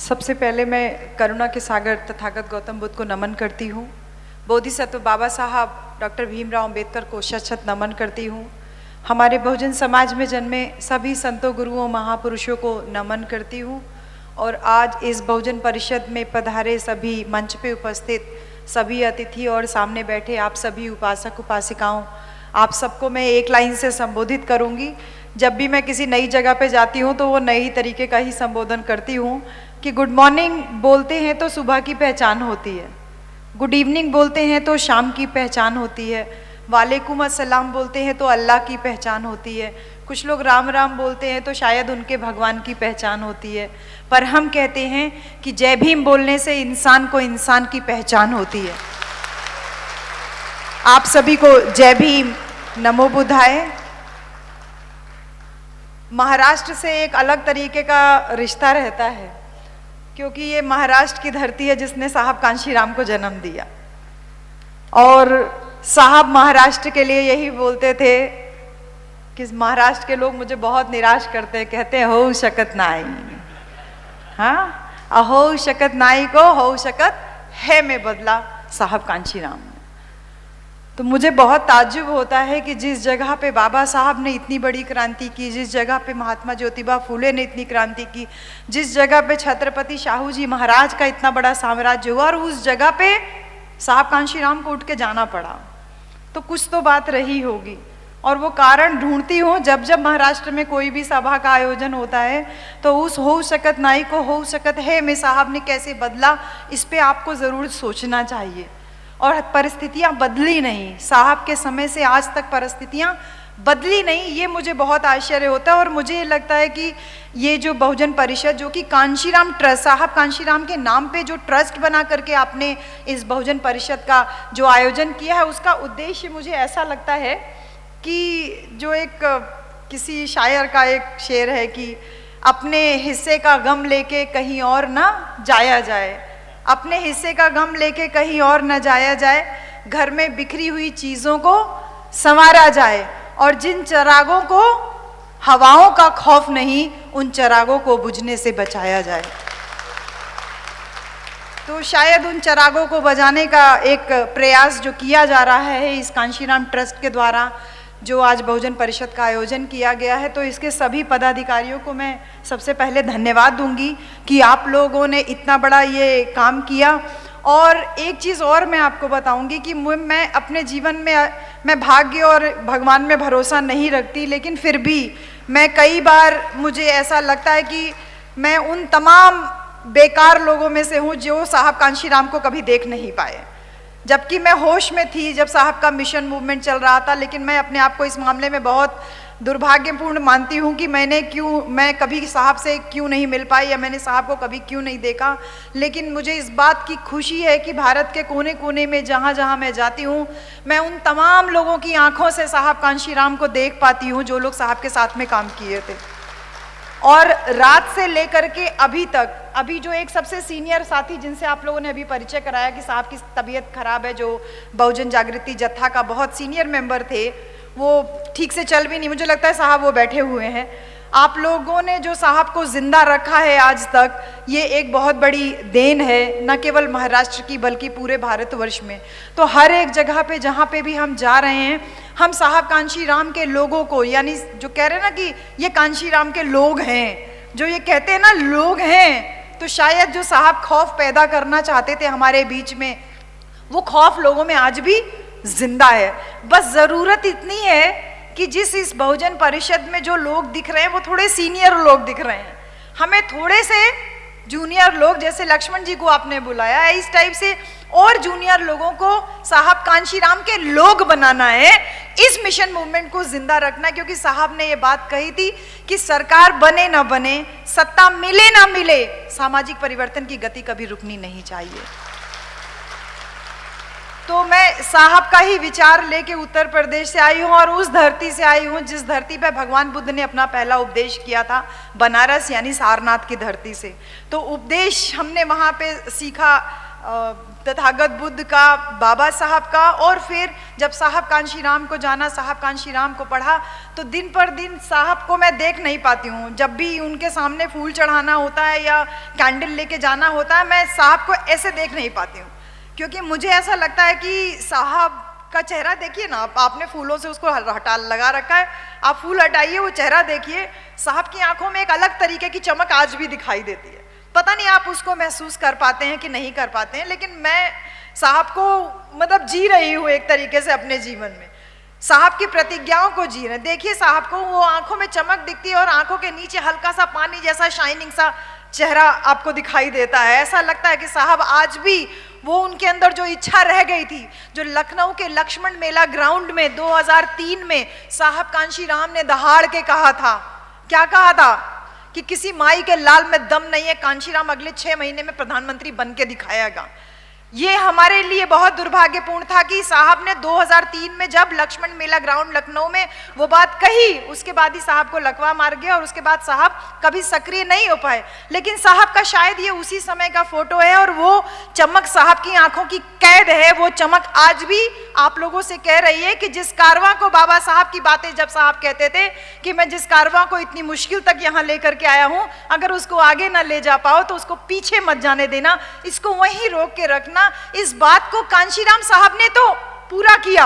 सबसे पहले मैं करुणा के सागर तथागत गौतम बुद्ध को नमन करती हूँ। बोधिसत्व बाबा साहब डॉक्टर भीमराव अंबेडकर को शत नमन करती हूँ। हमारे बहुजन समाज में जन्मे सभी संतों, गुरुओं, महापुरुषों को नमन करती हूँ। और आज इस बहुजन परिषद में पधारे सभी मंच पे उपस्थित सभी अतिथि और सामने बैठे आप सभी उपासक उपासिकाओं, आप सबको मैं एक लाइन से संबोधित करूँगी। जब भी मैं किसी नई जगह पे जाती हूँ तो वो नई तरीके का ही संबोधन करती हूँ कि गुड मॉर्निंग बोलते हैं तो सुबह की पहचान होती है, गुड इवनिंग बोलते हैं तो शाम की पहचान होती है, वालेकुम अस्सलाम बोलते हैं तो अल्लाह की पहचान होती है, कुछ लोग राम राम बोलते हैं तो शायद उनके भगवान की पहचान होती है, पर हम कहते हैं कि जय भीम बोलने से इंसान को इंसान की पहचान होती है। आप सभी को जय भीम, नमो बुद्धाय। महाराष्ट्र से एक अलग तरीके का रिश्ता रहता है क्योंकि ये महाराष्ट्र की धरती है जिसने साहब कांशीराम को जन्म दिया। और साहब महाराष्ट्र के लिए यही बोलते थे कि महाराष्ट्र के लोग मुझे बहुत निराश करते हैं, कहते हैं हो शकत नाई, हाँ अहो शकत नाई को हो शकत है में बदला साहब कांशीराम। तो मुझे बहुत ताज्जुब होता है कि जिस जगह पे बाबा साहब ने इतनी बड़ी क्रांति की, जिस जगह पे महात्मा ज्योतिबा फूले ने इतनी क्रांति की, जिस जगह पे छत्रपति शाहू जी महाराज का इतना बड़ा साम्राज्य हुआ, और उस जगह पे साहब कांशीराम को उठ के जाना पड़ा, तो कुछ तो बात रही होगी। और वो कारण ढूंढती हूँ जब जब महाराष्ट्र में कोई भी सभा का आयोजन होता है तो उस हो शकत नाई को हो शकत है में साहब ने कैसे बदला, इस पे आपको ज़रूर सोचना चाहिए। और परिस्थितियां बदली नहीं, साहब के समय से आज तक परिस्थितियां बदली नहीं, ये मुझे बहुत आश्चर्य होता है। और मुझे लगता है कि ये जो बहुजन परिषद, जो कि कांशीराम ट्रस्ट, साहब कांशीराम के नाम पे जो ट्रस्ट बना करके आपने इस बहुजन परिषद का जो आयोजन किया है, उसका उद्देश्य मुझे ऐसा लगता है कि जो एक किसी शायर का एक शेर है कि अपने हिस्से का गम लेके कहीं और ना जाया जाए, अपने हिस्से का गम लेके कहीं और न जाया जाए, घर में बिखरी हुई चीज़ों को संवारा जाए, और जिन चिरागों को हवाओं का खौफ नहीं, उन चिरागों को बुझने से बचाया जाए। तो शायद उन चिरागों को बजाने का एक प्रयास जो किया जा रहा है इस कांशीराम ट्रस्ट के द्वारा, जो आज बहुजन परिषद का आयोजन किया गया है, तो इसके सभी पदाधिकारियों को मैं सबसे पहले धन्यवाद दूंगी कि आप लोगों ने इतना बड़ा ये काम किया। और एक चीज़ और मैं आपको बताऊंगी कि मैं अपने जीवन में मैं भाग्य और भगवान में भरोसा नहीं रखती, लेकिन फिर भी मैं कई बार मुझे ऐसा लगता है कि मैं उन तमाम बेकार लोगों में से हूँ जो साहब कांशीराम को कभी देख नहीं पाए, जबकि मैं होश में थी जब साहब का मिशन मूवमेंट चल रहा था। लेकिन मैं अपने आप को इस मामले में बहुत दुर्भाग्यपूर्ण मानती हूँ कि मैं कभी साहब से क्यों नहीं मिल पाई, या मैंने साहब को कभी क्यों नहीं देखा। लेकिन मुझे इस बात की खुशी है कि भारत के कोने कोने में जहाँ जहाँ मैं जाती हूँ, मैं उन तमाम लोगों की आंखों से साहब कांशीराम को देख पाती हूँ जो लोग साहब के साथ में काम किए थे। और रात से लेकर के अभी तक, अभी जो एक सबसे सीनियर साथी जिनसे आप लोगों ने अभी परिचय कराया कि साहब की तबीयत खराब है, जो बहुजन जागृति जत्था का बहुत सीनियर मेंबर थे, वो ठीक से चल भी नहीं, मुझे लगता है साहब वो बैठे हुए हैं। आप लोगों ने जो साहब को जिंदा रखा है आज तक, ये एक बहुत बड़ी देन है, न केवल महाराष्ट्र की बल्कि पूरे भारतवर्ष में। तो हर एक जगह पे जहाँ पे भी हम जा रहे हैं, हम साहब कांशीराम के लोगों को, यानी जो कह रहे हैं ना कि ये कांशीराम के लोग हैं, जो ये कहते हैं ना लोग हैं, तो शायद जो साहब खौफ पैदा करना चाहते थे हमारे बीच में, वो खौफ लोगों में आज भी जिंदा है। बस ज़रूरत इतनी है कि जिस इस बहुजन परिषद में जो लोग दिख रहे हैं वो थोड़े सीनियर लोग दिख रहे हैं, हमें थोड़े से जूनियर लोग, जैसे लक्ष्मण जी को आपने बुलाया है, इस टाइप से और जूनियर लोगों को साहब कांशीराम के लोग बनाना है, इस मिशन मूवमेंट को जिंदा रखना। क्योंकि साहब ने ये बात कही थी कि सरकार बने ना बने, सत्ता मिले ना मिले, सामाजिक परिवर्तन की गति कभी रुकनी नहीं चाहिए। तो मैं साहब का ही विचार लेके उत्तर प्रदेश से आई हूँ, और उस धरती से आई हूँ जिस धरती पे भगवान बुद्ध ने अपना पहला उपदेश किया था, बनारस यानी सारनाथ की धरती से। तो उपदेश हमने वहाँ पे सीखा तथागत बुद्ध का, बाबा साहब का, और फिर जब साहब कांशीराम को जाना, साहब कांशीराम को पढ़ा, तो दिन पर दिन साहब को मैं देख नहीं पाती हूँ। जब भी उनके सामने फूल चढ़ाना होता है या कैंडल लेके जाना होता है, मैं साहब को ऐसे देख नहीं पाती हूँ, क्योंकि मुझे ऐसा लगता है कि साहब का चेहरा देखिए ना, आपने फूलों से उसको हटा लगा रखा है, आप फूल हटाइए, वो चेहरा देखिए, साहब की आंखों में एक अलग तरीके की चमक आज भी दिखाई देती है। पता नहीं आप उसको महसूस कर पाते हैं कि नहीं कर पाते हैं, लेकिन मैं साहब को मतलब जी रही हूँ एक तरीके से अपने जीवन में, साहब की प्रतिज्ञाओं को जी रहे। देखिए साहब को, वो आंखों में चमक दिखती है और आंखों के नीचे हल्का सा पानी जैसा शाइनिंग सा चेहरा आपको दिखाई देता है। ऐसा लगता है कि साहब आज भी वो उनके अंदर जो इच्छा रह गई थी, जो लखनऊ के लक्ष्मण मेला ग्राउंड में 2003 में साहब कांशीराम ने दहाड़ के कहा था, क्या कहा था कि किसी माई के लाल में दम नहीं है, कांशीराम अगले 6 महीने में प्रधानमंत्री बन के दिखाएगा। ये हमारे लिए बहुत दुर्भाग्यपूर्ण था कि साहब ने 2003 में जब लक्ष्मण मेला ग्राउंड लखनऊ में वो बात कही, उसके बाद ही साहब को लकवा मार गया और उसके बाद साहब कभी सक्रिय नहीं हो पाए। लेकिन साहब का शायद ये उसी समय का फोटो है और वो चमक साहब की आंखों की कैद है। वो चमक आज भी आप लोगों से कह रही है कि जिस कारवां को, बाबा साहब की बातें जब साहब कहते थे कि मैं जिस कारवां को इतनी मुश्किल तक यहाँ लेकर के आया हूँ, अगर उसको आगे ना ले जा पाओ तो उसको पीछे मत जाने देना, इसको वहीं रोक के रखना। इस बात को कांशीराम साहब ने तो पूरा किया,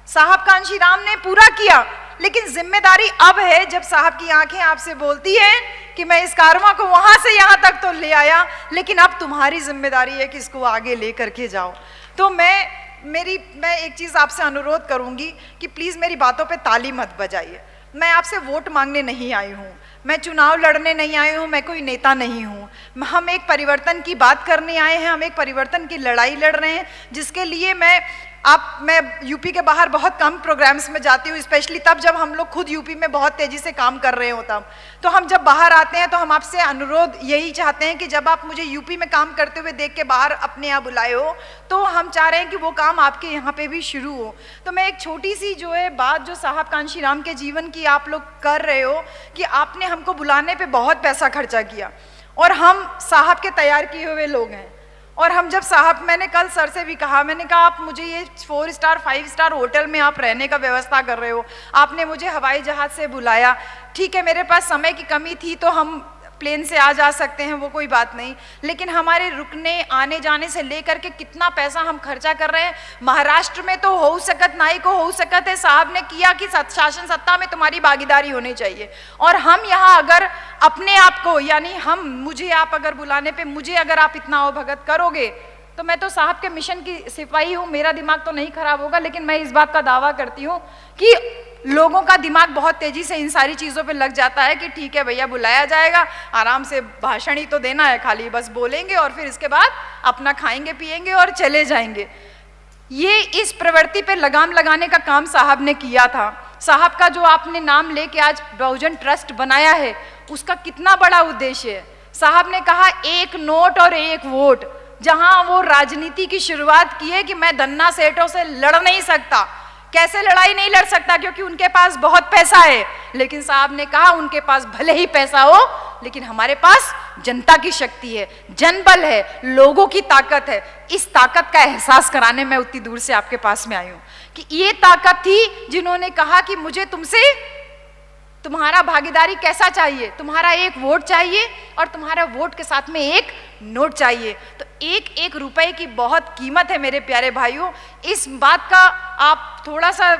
साहब कांशीराम ने पूरा किया, लेकिन जिम्मेदारी अब है, जब साहब की आंखें आपसे बोलती हैं कि मैं इस कारवां को वहां से यहां तक तो ले आया, लेकिन अब तुम्हारी जिम्मेदारी है कि इसको आगे लेकर के जाओ। तो मैं एक चीज आपसे अनुरोध करूंगी कि प्लीज मेरी बातों पे ताली मत बजाइए। मैं आपसे वोट मांगने नहीं आई हूँ, मैं चुनाव लड़ने नहीं आई हूँ, मैं कोई नेता नहीं हूँ। हम एक परिवर्तन की बात करने आए हैं, हम एक परिवर्तन की लड़ाई लड़ रहे हैं, जिसके लिए मैं यूपी के बाहर बहुत कम प्रोग्राम्स में जाती हूँ, स्पेशली तब जब हम लोग खुद यूपी में बहुत तेजी से काम कर रहे हो तब। तो हम जब बाहर आते हैं तो हम आपसे अनुरोध यही चाहते हैं कि जब आप मुझे यूपी में काम करते हुए देख के बाहर अपने यहाँ बुलाए हो, तो हम चाह रहे हैं कि वो काम आपके यहाँ पे भी शुरू हो। तो मैं एक छोटी सी जो है बात जो साहब कांशीराम के जीवन की आप लोग कर रहे हो कि आपने हमको बुलाने पे बहुत पैसा खर्चा किया और हम साहब के तैयार किए हुए लोग हैं। और हम जब साहब, मैंने कल सर से भी कहा, मैंने कहा आप मुझे ये 4 स्टार 5 स्टार होटल में आप रहने का व्यवस्था कर रहे हो, आपने मुझे हवाई जहाज से बुलाया, ठीक है मेरे पास समय की कमी थी तो हम प्लेन से आ जा सकते हैं, वो कोई बात नहीं, लेकिन हमारे रुकने आने जाने से लेकर के कितना पैसा हम खर्चा कर रहे हैं। महाराष्ट्र में तो हो सकत नाई को हो सकत है, साहब ने किया कि शासन सत्ता में तुम्हारी भागीदारी होनी चाहिए, और हम यहाँ अगर अपने आप को, यानी मुझे आप अगर बुलाने पे मुझे अगर आप इतना अवभगत करोगे तो मैं तो साहब के मिशन की सिपाही हूँ, मेरा दिमाग तो नहीं खराब होगा, लेकिन मैं इस बात का दावा करती हूँ कि लोगों का दिमाग बहुत तेजी से इन सारी चीज़ों पे लग जाता है कि ठीक है भैया बुलाया जाएगा, आराम से भाषण ही तो देना है, खाली बस बोलेंगे और फिर इसके बाद अपना खाएंगे पिएंगे और चले जाएंगे। ये इस प्रवृत्ति पे लगाम लगाने का काम साहब ने किया था। साहब का जो आपने नाम लेके आज बहुजन ट्रस्ट बनाया है, उसका कितना बड़ा उद्देश्य है। साहब ने कहा 1 नोट और 1 वोट, जहां वो राजनीति की शुरुआत की है कि मैं धन्ना सेठों से लड़ नहीं सकता। कैसे लड़ाई नहीं लड़ सकता? क्योंकि उनके पास बहुत पैसा है, लेकिन साहब ने कहा उनके पास भले ही पैसा हो, लेकिन हमारे पास जनता की शक्ति है, जनबल है, लोगों की ताकत है। इस ताकत का एहसास कराने मैं उतनी दूर से आपके पास में आई हूं कि ये ताकत थी जिन्होंने कहा कि मुझे तुमसे तुम्हारा भागीदारी कैसा चाहिए, तुम्हारा 1 वोट चाहिए और तुम्हारा वोट के साथ में 1 नोट चाहिए। तो 1-1 रुपए की बहुत कीमत है मेरे प्यारे भाइयों। इस बात का आप थोड़ा सा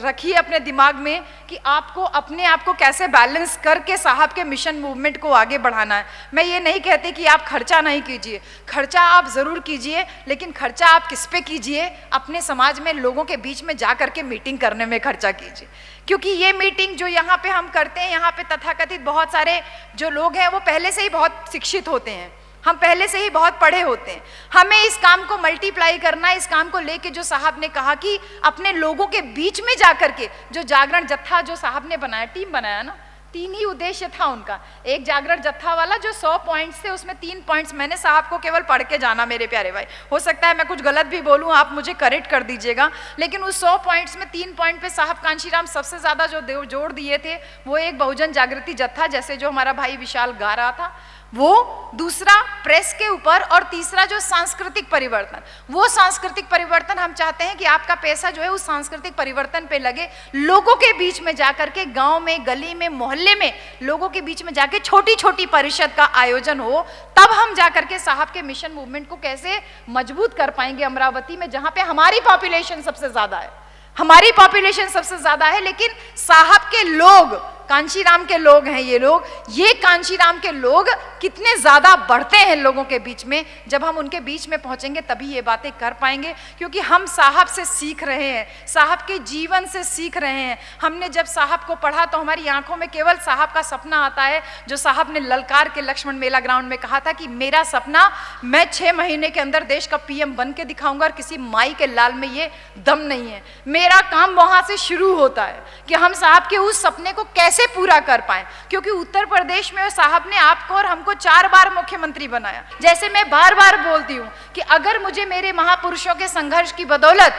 रखिए अपने दिमाग में कि आपको अपने आप को कैसे बैलेंस करके साहब के मिशन मूवमेंट को आगे बढ़ाना है। मैं ये नहीं कहती कि आप खर्चा नहीं कीजिए, खर्चा आप ज़रूर कीजिए, लेकिन खर्चा आप किस पे कीजिए? अपने समाज में लोगों के बीच में जा करके मीटिंग करने में खर्चा कीजिए, क्योंकि ये मीटिंग जो यहाँ पे हम करते हैं, यहाँ पे तथाकथित बहुत सारे जो लोग हैं वो पहले से ही बहुत शिक्षित होते हैं, हम पहले से ही बहुत पढ़े होते हैं। हमें इस काम को मल्टीप्लाई करना है, इस काम को लेके जो साहब ने कहा कि अपने लोगों के बीच में जाकर के जो जागरण जत्था जो साहब ने बनाया, टीम बनाया ना, 3 ही उद्देश्य था उनका। एक जागरण जत्था वाला जो 100 पॉइंट्स थे, उसमें 3 पॉइंट्स मैंने साहब को केवल पढ़ के जाना मेरे प्यारे भाई। हो सकता है मैं कुछ गलत भी बोलूं, आप मुझे करेक्ट कर दीजिएगा, लेकिन उस 100 पॉइंट्स में 3 पॉइंट पे साहब कांशीराम सबसे ज्यादा जो जोड़ दिए थे वो एक बहुजन जागृति जत्था, जैसे जो हमारा भाई विशाल गा रहा था, वो दूसरा प्रेस के ऊपर, और तीसरा जो सांस्कृतिक परिवर्तन, वो सांस्कृतिक परिवर्तन हम चाहते हैं कि आपका पैसा जो है उस सांस्कृतिक परिवर्तन पे लगे, लोगों के बीच में जाकर के, गांव में, गली में, मोहल्ले में लोगों के बीच में जाके छोटी छोटी परिषद का आयोजन हो, तब हम जाकर के साहब के मिशन मूवमेंट को कैसे मजबूत कर पाएंगे अमरावती में, जहां पे हमारी पॉपुलेशन सबसे ज्यादा है, हमारी पॉपुलेशन सबसे ज्यादा है, लेकिन साहब के लोग, कांशीराम के लोग हैं ये लोग, ये कांशीराम के लोग कितने ज्यादा बढ़ते हैं लोगों के बीच में, जब हम उनके बीच में पहुंचेंगे तभी ये बातें कर पाएंगे, क्योंकि हम साहब से सीख रहे हैं, साहब के जीवन से सीख रहे हैं। हमने जब साहब को पढ़ा तो हमारी आंखों में केवल साहब का सपना आता है, जो साहब ने ललकार के लक्ष्मण मेला ग्राउंड में कहा था कि मेरा सपना, मैं 6 महीने के अंदर देश का पीएम बन के दिखाऊंगा, और किसी माई के लाल में ये दम नहीं है। मेरा काम वहां से शुरू होता है कि हम साहब के उस सपने को कैसे पूरा कर पाए, क्योंकि उत्तर प्रदेश में साहब ने आपको और हमको 4 बार मुख्यमंत्री बनाया। जैसे मैं बार बार बोलती हूं कि अगर मुझे मेरे महापुरुषों के संघर्ष की बदौलत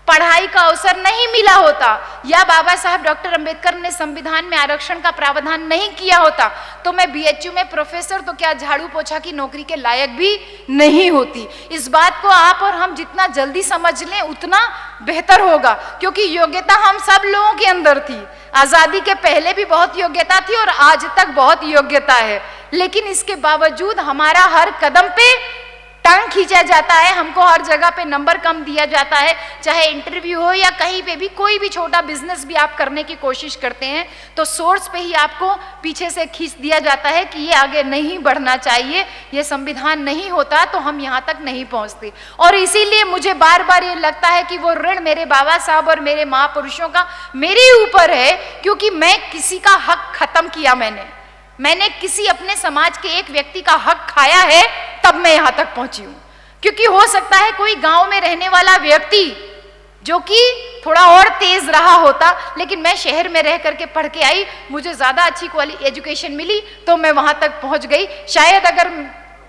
पढ़ाई का अवसर नहीं मिला होता, या बाबा साहब डॉक्टर अंबेडकर ने संविधान में आरक्षण का प्रावधान नहीं किया होता, तो मैं बीएचयू में प्रोफेसर तो क्या झाड़ू पोछा की नौकरी के लायक भी नहीं होती। इस बात को आप और हम जितना जल्दी समझ लें उतना बेहतर होगा, क्योंकि योग्यता हम सब लोगों के अंदर थी। आजादी के पहले भी बहुत योग्यता थी और आज तक बहुत योग्यता है, लेकिन इसके बावजूद हमारा हर कदम पे टांग खींचा जाता है, हमको हर जगह पे नंबर कम दिया जाता है, चाहे इंटरव्यू हो या कहीं पे भी, कोई भी छोटा बिजनेस भी आप करने की कोशिश करते हैं तो सोर्स पे ही आपको पीछे से खींच दिया जाता है कि ये आगे नहीं बढ़ना चाहिए, ये संविधान नहीं होता तो हम यहाँ तक नहीं पहुँचते। और इसीलिए मुझे बार बार ये लगता है कि वो ऋण मेरे बाबा साहब और मेरे महापुरुषों का मेरे ऊपर है, क्योंकि मैं किसी का हक खत्म किया, मैंने किसी अपने समाज के एक व्यक्ति का हक खाया है, तब मैं यहां तक पहुंची हूं। क्योंकि हो सकता है कोई गांव में रहने वाला व्यक्ति जो कि थोड़ा और तेज रहा होता, लेकिन मैं शहर में रह करके पढ़ के आई, मुझे ज्यादा अच्छी एजुकेशन मिली तो मैं वहां तक पहुंच गई। शायद अगर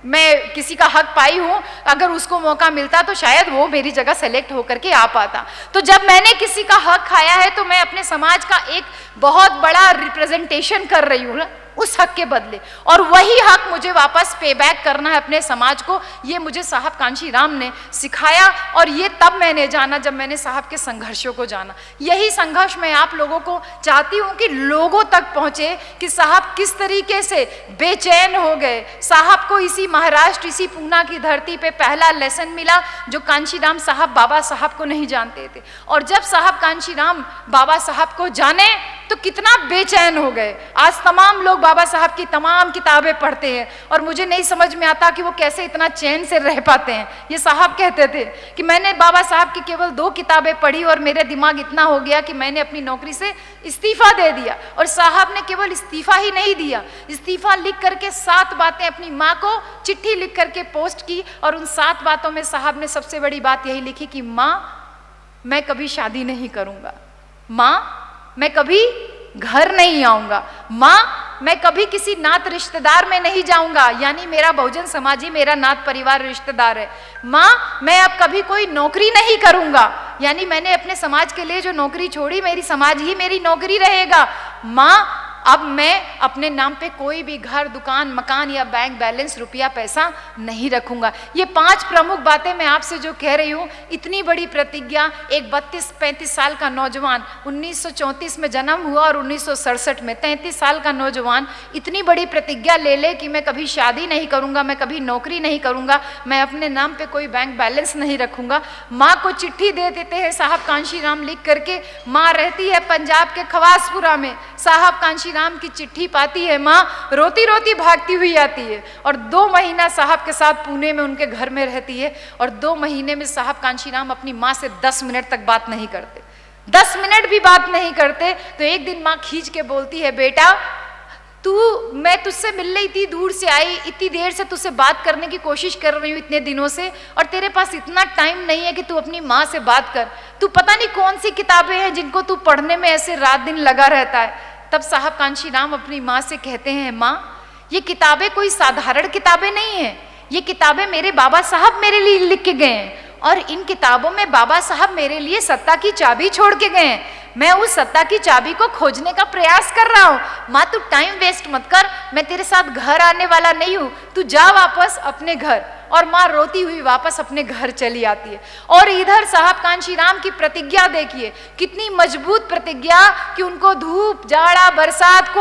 मैं किसी का हक पाई हूं, अगर उसको मौका मिलता तो शायद वो मेरी जगह सेलेक्ट होकर के आ पाता। तो जब मैंने किसी का हक खाया है तो मैं अपने समाज का एक बहुत बड़ा रिप्रेजेंटेशन कर रही हूं उस हक के बदले, और वही हक मुझे वापस पे बैक करना है अपने समाज को। ये मुझे साहब कांशीराम ने सिखाया, और ये तब मैंने जाना जब मैंने साहब के संघर्षों को जाना। यही संघर्ष मैं आप लोगों को चाहती हूँ कि लोगों तक पहुँचे कि साहब किस तरीके से बेचैन हो गए। साहब को इसी महाराष्ट्र, इसी पूना की धरती पे पहला लेसन मिला जो कांशीराम साहब बाबा साहब को नहीं जानते थे, और जब साहब कांशीराम बाबा साहब को जाने तो कितना बेचैन हो गए। आज तमाम लोग बाबा साहब की तमाम किताबें पढ़ते हैं और मुझे नहीं समझ में आता कि वो कैसे इतना चैन से रह पाते हैं। ये साहब कहते थे कि मैंने बाबा साहब की केवल 2 किताबें पढ़ी और मेरा दिमाग इतना हो गया कि मैंने अपनी नौकरी से इस्तीफा दे दिया। और साहब ने केवल इस्तीफा ही नहीं दिया, इस्तीफा लिख करके 7 बातें अपनी माँ को चिट्ठी लिख करके पोस्ट की, और उन 7 बातों में साहब ने सबसे बड़ी बात यही लिखी कि माँ मैं कभी शादी नहीं करूँगा, माँ मैं कभी घर नहीं आऊंगा, माँ मैं कभी किसी नात रिश्तेदार में नहीं जाऊंगा, यानी मेरा बहुजन समाज ही मेरा नात परिवार रिश्तेदार है। माँ मैं अब कभी कोई नौकरी नहीं करूंगा, यानी मैंने अपने समाज के लिए जो नौकरी छोड़ी, मेरी समाज ही मेरी नौकरी रहेगा। माँ अब मैं अपने नाम पे कोई भी घर, दुकान, मकान या बैंक बैलेंस, रुपया, पैसा नहीं रखूंगा। ये 5 प्रमुख बातें मैं आपसे जो कह रही हूँ, इतनी बड़ी प्रतिज्ञा एक 32-35 साल का नौजवान, 1934 में जन्म हुआ और 1967 में 33 साल का नौजवान इतनी बड़ी प्रतिज्ञा ले ले कि मैं कभी शादी नहीं करूंगा, मैं कभी नौकरी नहीं करूंगा, मैं अपने नाम पे कोई बैंक बैलेंस नहीं रखूंगा। माँ को चिट्ठी दे देते हैं साहब कांशीराम लिख करके। माँ रहती है पंजाब के खवासपुरा में, साहब कांशीराम की चिट्ठी पाती है, माँ रोती रोती भागती हुई आती है और 2 महीना साहब के साथ पुणे में उनके घर में रहती है। और 2 महीने में साहब कांशीराम अपनी माँ से 10 मिनट तक बात नहीं करते, 10 मिनट भी बात नहीं करते। तो एक दिन माँ खींच के बोलती है, बेटा मैं तुझसे मिल रही थी, दूर से आई, इतनी देर से तुझसे बात करने की कोशिश कर रही हूँ इतने दिनों से, और तेरे पास इतना टाइम नहीं है कि तू अपनी माँ से बात कर। तू पता नहीं कौन सी किताबें हैं जिनको तू पढ़ने में ऐसे रात दिन लगा रहता है। तब साहब कांशीराम अपनी माँ से कहते हैं, माँ ये किताबें कोई साधारण किताबें नहीं हैं, ये किताबें मेरे बाबा साहब मेरे लिए लिख के गए हैं, और इन किताबों में बाबा साहब मेरे लिए सत्ता की चाबी छोड़ के गए हैं। मैं उस सत्ता की चाबी को खोजने का प्रयास कर रहा हूं। माँ तू टाइम वेस्ट मत कर, मैं तेरे साथ घर आने वाला नहीं हूं, तू जा वापस अपने घर। और माँ रोती हुई वापस अपने घर चली आती है। और इधर साहब कांशीराम की प्रतिज्ञा देखिए, कितनी मजबूत प्रतिज्ञा कि उनको धूप, जाड़ा, बरसात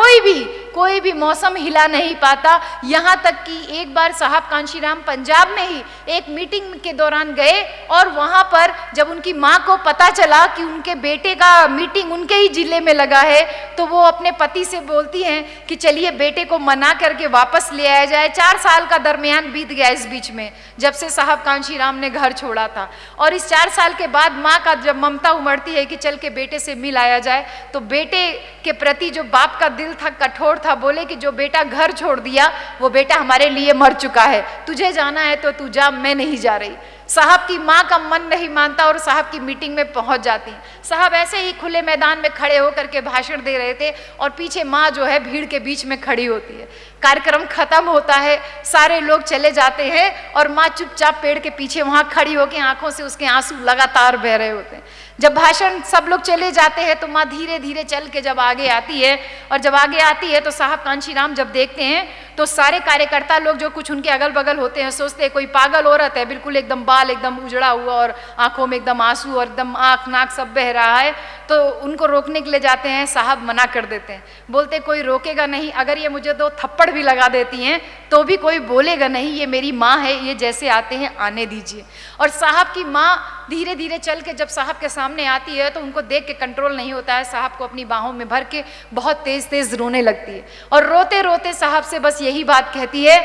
कोई भी मौसम हिला नहीं पाता। यहाँ तक कि एक बार साहब कांशीराम पंजाब में ही एक मीटिंग के दौरान गए और वहाँ पर जब उनकी माँ को पता चला कि उनके बेटे का मीटिंग उनके ही जिले में लगा है, तो वो अपने पति से बोलती हैं कि चलिए बेटे को मना करके वापस ले आया जाए। 4 साल का दरमियान बीत गया इस बीच में, जब से साहब कांशीराम ने घर छोड़ा था। और इस 4 साल के बाद माँ का जब ममता उमड़ती है कि चल के बेटे से मिल आया जाए, तो बेटे के प्रति जो बाप का दिल था कठोर था, बोले कि जो बेटा घर छोड़ दिया वो बेटा हमारे लिए मर चुका है, तुझे जाना है तो तू जा, मैं नहीं जा रही। साहब की माँ का मन नहीं मानता और साहब की मीटिंग में पहुंच जाती हैं। साहब ऐसे ही खुले मैदान में खड़े होकर के भाषण दे रहे थे और पीछे माँ जो है भीड़ के बीच में खड़ी होती है। कार्यक्रम खत्म होता है, सारे लोग चले जाते हैं और माँ चुपचाप पेड़ के पीछे वहां खड़ी होकर आंखों से उसके आंसू लगातार बह रहे होते हैं। जब भाषण सब लोग चले जाते हैं तो माँ धीरे धीरे चल के जब आगे आती है, और जब आगे आती है तो साहब कांशीराम जब देखते हैं तो सारे कार्यकर्ता लोग जो कुछ उनके अगल बगल होते हैं सोचते हैं कोई पागल औरत है, बिल्कुल एकदम बाल एकदम उजड़ा हुआ और आंखों में एकदम आंसू और एकदम आंख नाक सब बह रहा है। तो उनको रोकने के लिए जाते हैं, साहब मना कर देते हैं, बोलते कोई रोकेगा नहीं, अगर ये मुझे 2 थप्पड़ भी लगा देती हैं तो भी कोई बोलेगा नहीं, ये मेरी माँ है, ये जैसे आते हैं आने दीजिए। और साहब की माँ धीरे धीरे चल के जब साहब के सामने आती है तो उनको देख के कंट्रोल नहीं होता है, साहब को अपनी बाहों में भर के बहुत तेज तेज रोने लगती है और रोते रोते साहब से बस यही बात कहती है,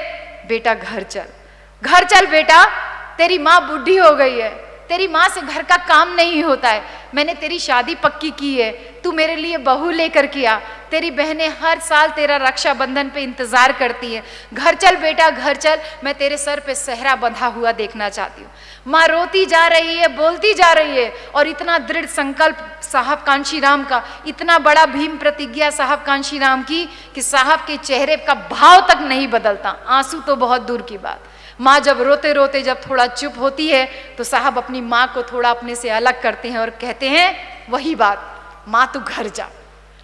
बेटा घर चल बेटा, तेरी माँ बूढ़ी हो गई है, तेरी माँ से घर का काम नहीं होता है, मैंने तेरी शादी पक्की की है, तू मेरे लिए बहू लेकर के आ, तेरी बहनें हर साल तेरा रक्षाबंधन पे इंतजार करती है, घर चल बेटा घर चल, मैं तेरे सर पे सेहरा बंधा हुआ देखना चाहती हूँ। माँ रोती जा रही है, बोलती जा रही है और इतना दृढ़ संकल्प साहब कांशीराम का, इतना बड़ा भीम प्रतिज्ञा साहब कांशीराम की कि साहब के चेहरे का भाव तक नहीं बदलता, आंसू तो बहुत दूर की बात। माँ जब रोते रोते जब थोड़ा चुप होती है तो साहब अपनी माँ को थोड़ा अपने से अलग करते हैं और कहते हैं वही बात, माँ तू घर जा,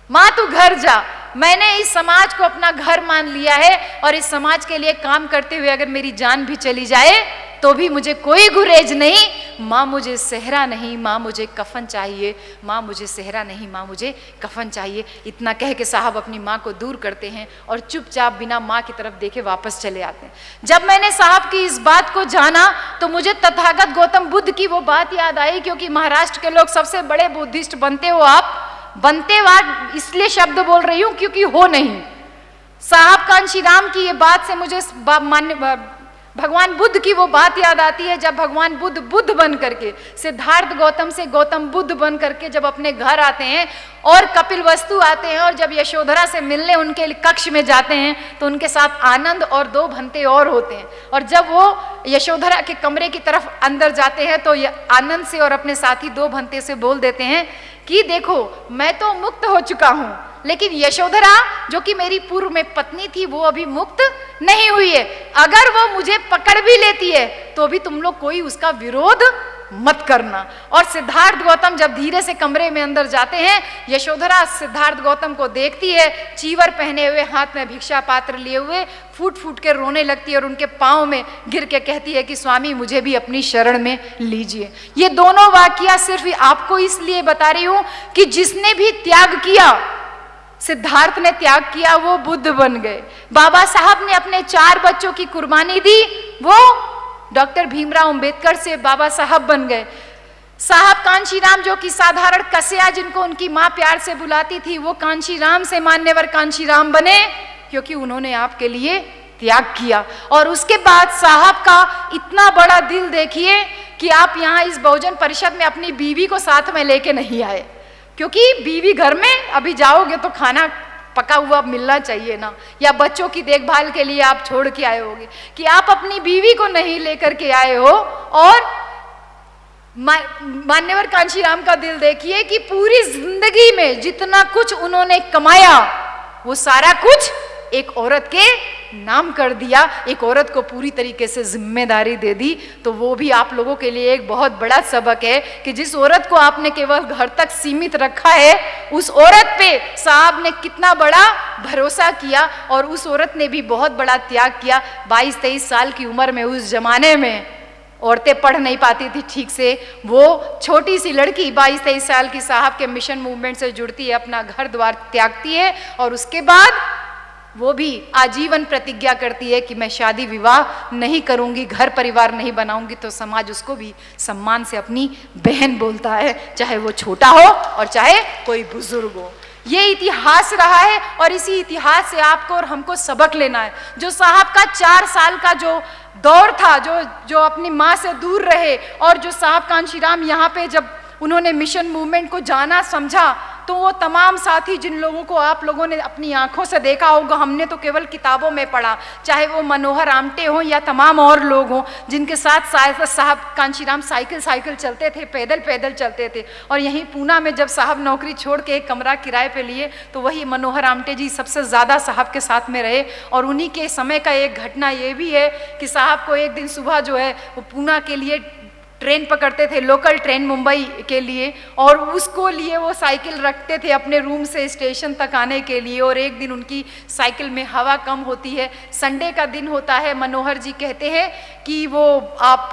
माँ तू घर जा, मैंने इस समाज को अपना घर मान लिया है और इस समाज के लिए काम करते हुए अगर मेरी जान भी चली जाए तो भी मुझे कोई गुरेज नहीं, माँ मुझे सेहरा नहीं, माँ मुझे कफन चाहिए, माँ मुझे सेहरा नहीं, माँ मुझे कफन चाहिए। इतना कह के साहब अपनी माँ को दूर करते हैं और चुपचाप बिना माँ की तरफ देखे वापस चले आते हैं। जब मैंने साहब की इस बात को जाना तो मुझे तथागत गौतम बुद्ध की वो बात याद आई, क्योंकि महाराष्ट्र के लोग सबसे बड़े बुद्धिस्ट बनते हो आप, बनते वाद इसलिए शब्द बोल रही हूं क्योंकि हो नहीं। साहब कांशीराम की ये बात से मुझे भगवान बुद्ध की वो बात याद आती है, जब भगवान बुद्ध बुद्ध बन करके सिद्धार्थ गौतम से गौतम बुद्ध बन करके जब अपने घर आते हैं और कपिलवस्तु आते हैं और जब यशोधरा से मिलने उनके कक्ष में जाते हैं तो उनके साथ आनंद और 2 भंते और होते हैं। और जब वो यशोधरा के कमरे की तरफ अंदर जाते हैं तो आनंद से और अपने साथी 2 भंते से बोल देते हैं कि देखो मैं तो मुक्त हो चुका हूं, लेकिन यशोधरा जो कि मेरी पूर्व में पत्नी थी वो अभी मुक्त नहीं हुई है, अगर वो मुझे पकड़ भी लेती है तो भी तुम लोग कोई उसका विरोध मत करना। और सिद्धार्थ गौतम जब धीरे से कमरे में अंदर जाते हैं, यशोधरा सिद्धार्थ गौतम को देखती है, चीवर पहने हुए, हाथ में भिक्षा पात्र लिए हुए, फूट फूट के रोने लगती है और उनके पांव में गिर के कहती है कि स्वामी मुझे भी अपनी शरण में लीजिए। ये दोनों वाकया सिर्फ आपको इसलिए बता रही हूं कि जिसने भी त्याग किया, सिद्धार्थ ने त्याग किया, वो बुद्ध बन गए। बाबा साहब ने अपने 4 बच्चों की कुर्बानी दी, वो डॉक्टर भीमराव अंबेडकर से बाबा साहब बन गए। साहब कांशीराम जो कि साधारण कसिया जिनको उनकी माँ प्यार से बुलाती थी, वो कांशीराम से मान्यवर कांशीराम बने क्योंकि उन्होंने आपके लिए त्याग किया। और उसके बाद साहब का इतना बड़ा दिल देखिए कि आप यहाँ इस बहुजन परिषद में अपनी बीवी को साथ में लेके नहीं आए, क्योंकि बीवी घर में अभी जाओगे तो खाना पका हुआ मिलना चाहिए ना, या बच्चों की देखभाल के लिए आप छोड़ के आए होगे, कि आप अपनी बीवी को नहीं लेकर के आए हो। और मान्यवर कांशीराम का दिल देखिए कि पूरी जिंदगी में जितना कुछ उन्होंने कमाया वो सारा कुछ एक औरत के नाम कर दिया, एक औरत को पूरी तरीके से जिम्मेदारी दे दी, तो वो भी आप लोगों के लिए एक बहुत बड़ा सबक है कि जिस औरत को आपने केवल घर तक सीमित रखा है, उस औरत पे साहब ने कितना बड़ा भरोसा किया और उस औरत ने भी बहुत बड़ा त्याग किया। 22-23 साल की उम्र में उस जमाने में औरतें पढ़ नहीं पाती थी ठीक से, वो छोटी सी लड़की 22-23 साल की साहब के मिशन मूवमेंट से जुड़ती है, अपना घर द्वार त्यागती है और उसके बाद वो भी आजीवन प्रतिज्ञा करती है कि मैं शादी विवाह नहीं करूंगी, घर परिवार नहीं बनाऊंगी। तो समाज उसको भी सम्मान से अपनी बहन बोलता है, चाहे वो छोटा हो और चाहे कोई बुजुर्ग हो। ये इतिहास रहा है और इसी इतिहास से आपको और हमको सबक लेना है। जो साहब का 4 साल का जो दौर था, जो अपनी माँ से दूर रहे, और जो साहब कांशीराम यहाँ पे जब उन्होंने मिशन मूवमेंट को जाना समझा, तो वो तमाम साथी जिन लोगों को आप लोगों ने अपनी आंखों से देखा होगा, हमने तो केवल किताबों में पढ़ा, चाहे वो मनोहर आमटे हों या तमाम और लोग हों जिनके साथ साहब कांशीराम साइकिल चलते थे, पैदल चलते थे। और यहीं पूना में जब साहब नौकरी छोड़ के एक कमरा किराए पे लिए, तो वही मनोहर आमटे जी सबसे ज़्यादा साहब के साथ में रहे। और उन्हीं के समय का एक घटना ये भी है कि साहब को एक दिन सुबह जो है वो पूना के लिए ट्रेन पकड़ते थे, लोकल ट्रेन मुंबई के लिए, और उसको लिए वो साइकिल रखते थे अपने रूम से स्टेशन तक आने के लिए। और एक दिन उनकी साइकिल में हवा कम होती है, संडे का दिन होता है, मनोहर जी कहते हैं कि वो आप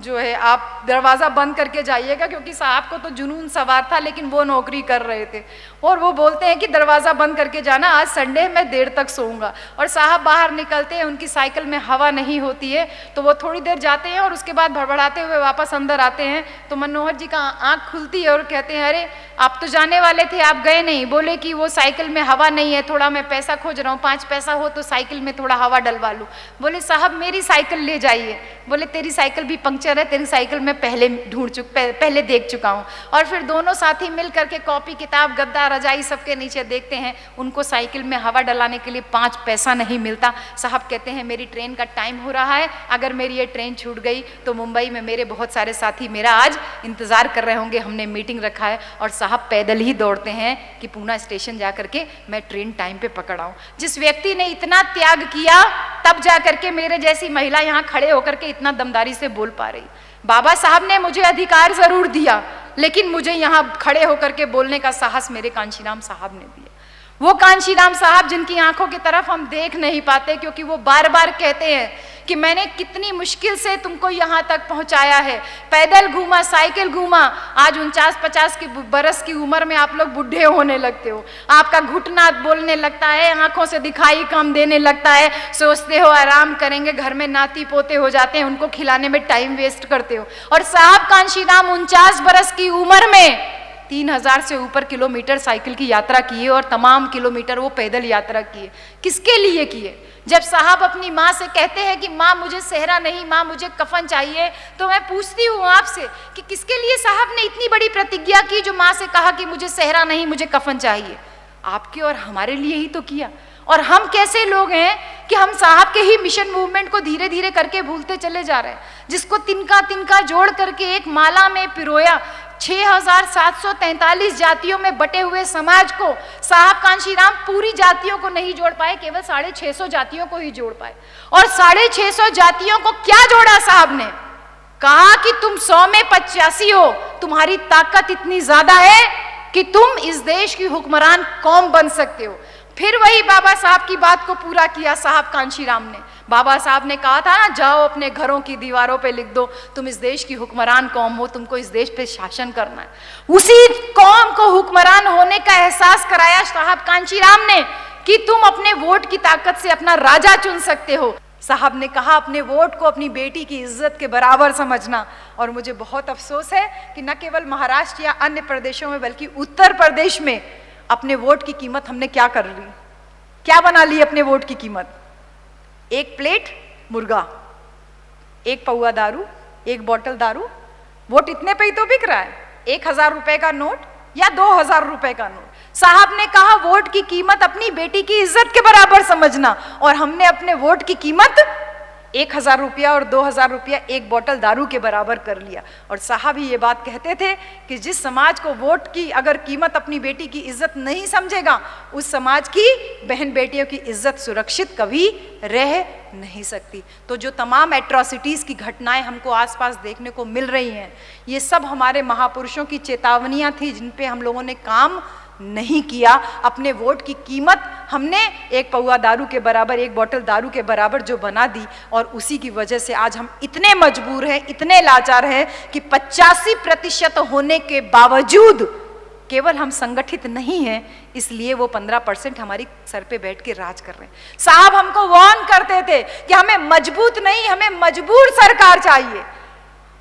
जो है आप दरवाज़ा बंद करके जाइएगा, क्योंकि साहब को तो जुनून सवार था लेकिन वो नौकरी कर रहे थे। और वो बोलते हैं कि दरवाज़ा बंद करके जाना, आज संडे मैं देर तक सोऊंगा। और साहब बाहर निकलते हैं, उनकी साइकिल में हवा नहीं होती है, तो वो थोड़ी देर जाते हैं और उसके बाद भड़बड़ाते हुए वापस अंदर आते हैं। तो मनोहर जी का आंख खुलती है और कहते हैं, अरे आप तो जाने वाले थे, आप गए नहीं। बोले कि वो साइकिल में हवा नहीं है, थोड़ा मैं पैसा खोज रहा हूँ, 5 पैसा हो तो साइकिल में थोड़ा हवा डलवा लूँ। बोले साहब मेरी साइकिल ले जाइए। बोले तेरी साइकिल भी पंक्चर है, तेरी साइकिल मैं पहले देख चुका हूँ। और फिर दोनों साथी मिल करके कॉपी किताब गद्दा रजाई सबके नीचे देखते हैं, उनको साइकिल में हवा डलाने के लिए 5 पैसा नहीं मिलता। साहब कहते हैं मेरी ट्रेन का टाइम हो रहा है, अगर मेरी ये ट्रेन छूट गई तो मुंबई में मेरे बहुत सारे साथी मेरा आज इंतजार कर रहे होंगे, हमने मीटिंग रखा है। और साहब पैदल ही दौड़ते हैं कि पूना स्टेशन जा करके मैं ट्रेन टाइम पे पकड़ाऊं। जिस व्यक्ति ने इतना त्याग किया, तब जा करके मेरे जैसी महिला यहाँ खड़े होकर के इतना दमदारी से बोल पा रही। बाबा साहब ने मुझे अधिकार जरूर दिया, लेकिन मुझे यहाँ खड़े होकर के बोलने का साहस मेरे कांशीराम साहब ने दिया। वो कांशीराम साहब जिनकी आंखों की तरफ हम देख नहीं पाते, क्योंकि वो बार बार कहते हैं कि मैंने कितनी मुश्किल से तुमको यहाँ तक पहुँचाया है, पैदल घूमा, साइकिल घूमा। आज 49-50 की बरस की उम्र में आप लोग बुढ़े होने लगते हो, आपका घुटना बोलने लगता है, आंखों से दिखाई कम देने लगता है, सोचते हो आराम करेंगे, घर में नाती पोते हो जाते हैं, उनको खिलाने में टाइम वेस्ट करते हो। और साहब कांशीराम 49 बरस की उम्र में 3000 से ऊपर किलोमीटर साइकिल की यात्रा किए और तमाम किलोमीटर वो पैदल यात्रा किए। किसके लिए किए? जब साहब अपनी माँ से कहते हैं कि माँ मुझे सेहरा नहीं, माँ मुझे कफन चाहिए, तो मैं पूछती हूँ आपसे कि किसके लिए साहब ने इतनी बड़ी प्रतिज्ञा की, जो माँ से कहा कि मुझे सेहरा नहीं, मुझे कफन चाहिए? आपके और हमारे लिए ही तो किया। और हम कैसे लोग हैं कि हम साहब के ही मिशन मूवमेंट को धीरे धीरे करके भूलते चले जा रहे हैं, जिसको तिनका तिनका जोड़ करके एक माला में पिरोया। 6743 जातियों में बटे हुए समाज को साहब कांशीराम पूरी जातियों को नहीं जोड़ पाए, केवल 650 जातियों को ही जोड़ पाए। और 650 जातियों को क्या जोड़ा साहब ने? कहा कि तुम 100 में 85 हो, तुम्हारी ताकत इतनी ज्यादा है कि तुम इस देश की हुक्मरान कौम बन सकते हो। फिर वही बाबा साहब की बात को पूरा किया साहब कांशीराम ने। बाबा साहब ने कहा था ना, जाओ अपने घरों की दीवारों पे लिख दो, तुम इस देश की हुक्मरान कौम हो, तुमको इस देश पे शासन करना है। उसी कौम को हुक्मरान होने का एहसास कराया साहब कांशीराम ने कि तुम अपने वोट की ताकत से अपना राजा चुन सकते हो। साहब ने कहा अपने वोट को अपनी बेटी की इज्जत के बराबर समझना। और मुझे बहुत अफसोस है कि न केवल महाराष्ट्र या अन्य प्रदेशों में, बल्कि उत्तर प्रदेश में अपने वोट की कीमत हमने क्या कर ली, क्या बना ली अपने वोट की कीमत? 1 प्लेट मुर्गा, 1 पौआ दारू, 1 बोतल दारू। वोट इतने पे ही तो बिक रहा है, 1000 रुपए का नोट या 2000 रुपए का नोट। साहब ने कहा वोट की कीमत अपनी बेटी की इज्जत के बराबर समझना, और हमने अपने वोट की कीमत 1,000 रुपया और 2,000 रुपया एक बोतल दारू के बराबर कर लिया। और साहब ही ये बात कहते थे कि जिस समाज को वोट की अगर कीमत अपनी बेटी की इज्जत नहीं समझेगा, उस समाज की बहन बेटियों की इज्जत सुरक्षित कभी रह नहीं सकती। तो जो तमाम एट्रॉसिटीज़ की घटनाएं हमको आसपास देखने को मिल रही हैं, ये सब हमारे महापुरुषों की चेतावनियां थी, जिन पे हम लोगों ने काम नहीं किया। अपने वोट की कीमत हमने एक पौआ दारू के बराबर, एक बोतल दारू के बराबर जो बना दी, और उसी की वजह से आज हम इतने मजबूर हैं, इतने लाचार हैं कि 85% होने के बावजूद केवल हम संगठित नहीं हैं, इसलिए वो 15% हमारी सर पे बैठ के राज कर रहे हैं। साहब हमको वार्न करते थे कि हमें मजबूत नहीं, हमें मजबूर सरकार चाहिए।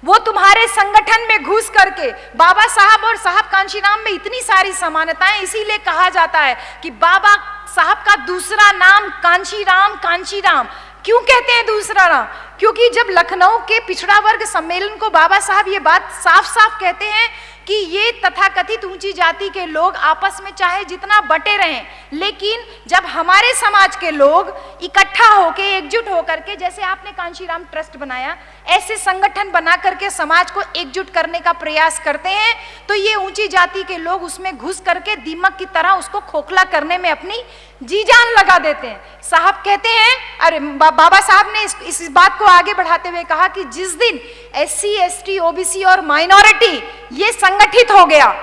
वो तुम्हारे संगठन में घुस करके, बाबा साहब और साहब कांशीराम में इतनी सारी समानताएं, इसीलिए कहा जाता है कि बाबा साहब का दूसरा नाम कांशीराम। कांशीराम क्यों कहते हैं दूसरा नाम? क्योंकि जब लखनऊ के पिछड़ा वर्ग सम्मेलन को बाबा साहब ये बात साफ साफ कहते हैं कि ये तथाकथित ऊंची जाति के लोग आपस में चाहे जितना बटे रहें, लेकिन जब हमारे समाज के लोग इकट्ठा होके, एकजुट होकर के, जैसे आपने कांशीराम ट्रस्ट बनाया, ऐसे संगठन बना करके समाज को एकजुट करने का प्रयास करते हैं, तो ये ऊंची जाति के लोग उसमें घुस करके दीमक की तरह उसको खोखला करने में अपनी जी जान लगा देते हैं। साहब कहते हैं, अरे बाबा साहब ने इस बात को आगे बढ़ाते हुए कहा कि जिस दिन SC, ST, OBC और माइनॉरिटी ये संगठित हो गया,